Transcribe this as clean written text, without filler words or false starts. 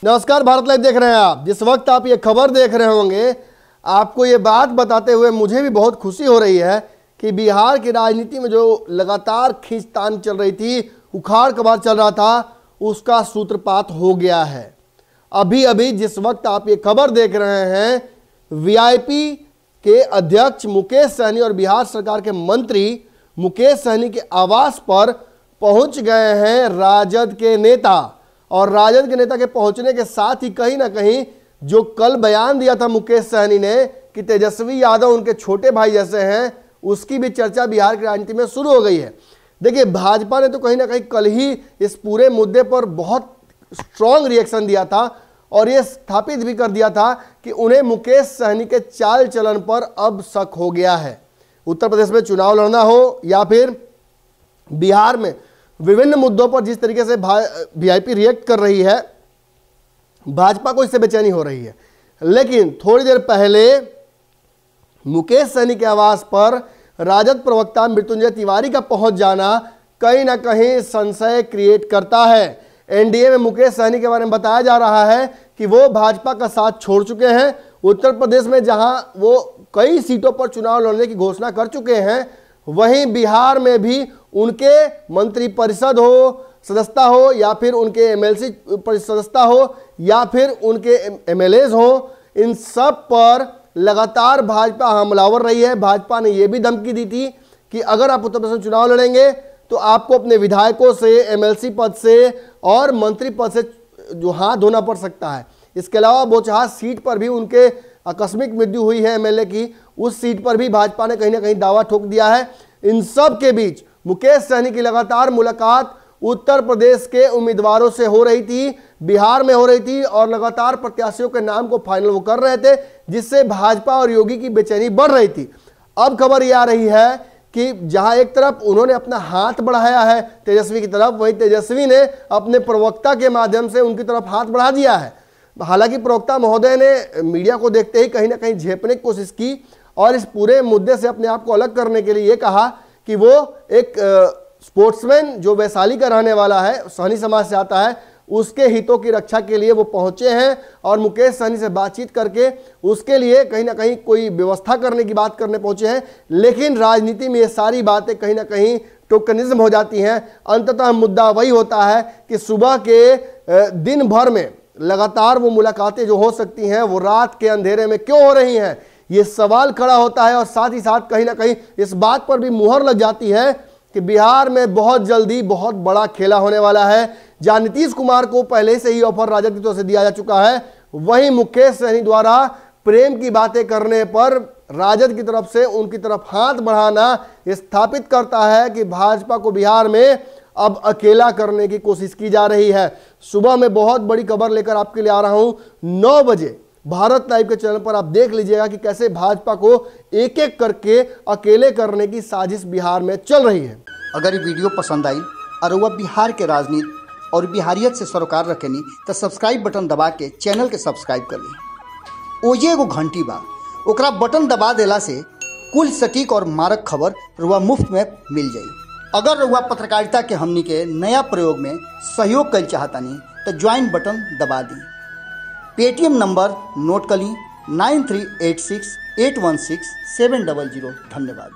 नमस्कार, भारत लाइव देख रहे हैं आप। जिस वक्त आप ये खबर देख रहे होंगे, आपको ये बात बताते हुए मुझे भी बहुत खुशी हो रही है कि बिहार की राजनीति में जो लगातार खींचतान चल रही थी, उखाड़ कबाड़ चल रहा था, उसका सूत्रपात हो गया है। अभी अभी जिस वक्त आप ये खबर देख रहे हैं, वीआईपी के अध्यक्ष मुकेश सहनी और बिहार सरकार के मंत्री मुकेश सहनी के आवास पर पहुंच गए हैं राजद के नेता। और राजद के नेता के पहुंचने के साथ ही कहीं ना कहीं जो कल बयान दिया था मुकेश सहनी ने कि तेजस्वी यादव उनके छोटे भाई जैसे हैं, उसकी भी चर्चा बिहार की राजनीति में शुरू हो गई है। देखिए, भाजपा ने तो कहीं ना कहीं कल ही इस पूरे मुद्दे पर बहुत स्ट्रॉन्ग रिएक्शन दिया था और ये स्थापित भी कर दिया था कि उन्हें मुकेश सहनी के चाल चलन पर अब शक हो गया है। उत्तर प्रदेश में चुनाव लड़ना हो या फिर बिहार में विभिन्न मुद्दों पर जिस तरीके से वीआईपी रिएक्ट कर रही है, भाजपा को इससे बेचैनी हो रही है। लेकिन थोड़ी देर पहले मुकेश सहनी के आवास पर राजद प्रवक्ता मृत्युंजय तिवारी का पहुंच जाना कहीं ना कहीं संशय क्रिएट करता है। एनडीए में मुकेश सहनी के बारे में बताया जा रहा है कि वो भाजपा का साथ छोड़ चुके हैं। उत्तर प्रदेश में जहां वो कई सीटों पर चुनाव लड़ने की घोषणा कर चुके हैं, वहीं बिहार में भी उनके मंत्री परिषद हो सदस्यता हो या फिर उनके एमएलसी सदस्यता हो या फिर उनके एमएलएज हो, इन सब पर लगातार भाजपा हमलावर रही है। भाजपा ने यह भी धमकी दी थी कि अगर आप उत्तर प्रदेश में चुनाव लड़ेंगे तो आपको अपने विधायकों से, एमएलसी पद से और मंत्री पद से जो हाथ धोना पड़ सकता है। इसके अलावा बोचहां सीट पर भी उनके आकस्मिक मृत्यु हुई है एमएलए की, उस सीट पर भी भाजपा ने कहीं ना कहीं दावा ठोक दिया है। इन सब के बीच मुकेश सहनी की लगातार मुलाकात उत्तर प्रदेश के उम्मीदवारों से हो रही थी, बिहार में हो रही थी और लगातार प्रत्याशियों के नाम को फाइनल वो कर रहे थे, जिससे भाजपा और योगी की बेचैनी बढ़ रही थी। अब खबर यह आ रही है कि जहां एक तरफ उन्होंने अपना हाथ बढ़ाया है तेजस्वी की तरफ, वहीं तेजस्वी ने अपने प्रवक्ता के माध्यम से उनकी तरफ हाथ बढ़ा दिया है। हालांकि प्रवक्ता महोदय ने मीडिया को देखते ही कहीं ना कहीं झेपने की कोशिश की और इस पूरे मुद्दे से अपने आप को अलग करने के लिए ये कहा कि वो एक स्पोर्ट्समैन जो वैशाली का रहने वाला है, सहनी समाज से आता है, उसके हितों की रक्षा के लिए वो पहुंचे हैं और मुकेश सहनी से बातचीत करके उसके लिए कहीं ना कहीं कोई व्यवस्था करने की बात करने पहुंचे हैं। लेकिन राजनीति में ये सारी बातें कहीं ना कहीं टोकनिज्म हो जाती हैं। अंततः मुद्दा वही होता है कि सुबह के दिन भर में लगातार वो मुलाकातें जो हो सकती हैं, वो रात के अंधेरे में क्यों हो रही हैं, ये सवाल खड़ा होता है। और साथ ही साथ कहीं ना कहीं इस बात पर भी मुहर लग जाती है कि बिहार में बहुत जल्दी बहुत बड़ा खेला होने वाला है। जहां नीतीश कुमार को पहले से ही ऑफर राजद की तरफ से दिया जा चुका है, वहीं मुकेश सहनी द्वारा प्रेम की बातें करने पर राजद की तरफ से उनकी तरफ हाथ बढ़ाना स्थापित करता है कि भाजपा को बिहार में अब अकेला करने की कोशिश की जा रही है। सुबह में बहुत बड़ी खबर लेकर आपके लिए आ रहा हूं 9 बजे भारत लाइव के चैनल पर। आप देख लीजिएगा कि कैसे भाजपा को एक एक करके अकेले करने की साजिश बिहार में चल रही है। अगर ये वीडियो पसंद आई और वह बिहार के राजनीति और बिहारियत से सरोकार रखेनी तो सब्सक्राइब बटन दबा के चैनल के सब्सक्राइब कर ली। ओजे एगो घंटी बा, ओकरा बटन दबा देला से कुल सटीक और मारक खबर रुआ मुफ्त में मिल जाई। अगर रुआ पत्रकारिता के हमनी के नया प्रयोग में सहयोग कर चाहतानी तो ज्वाइन बटन दबा दी। पेटीएम नंबर नोट कर ली 9386816700। धन्यवाद।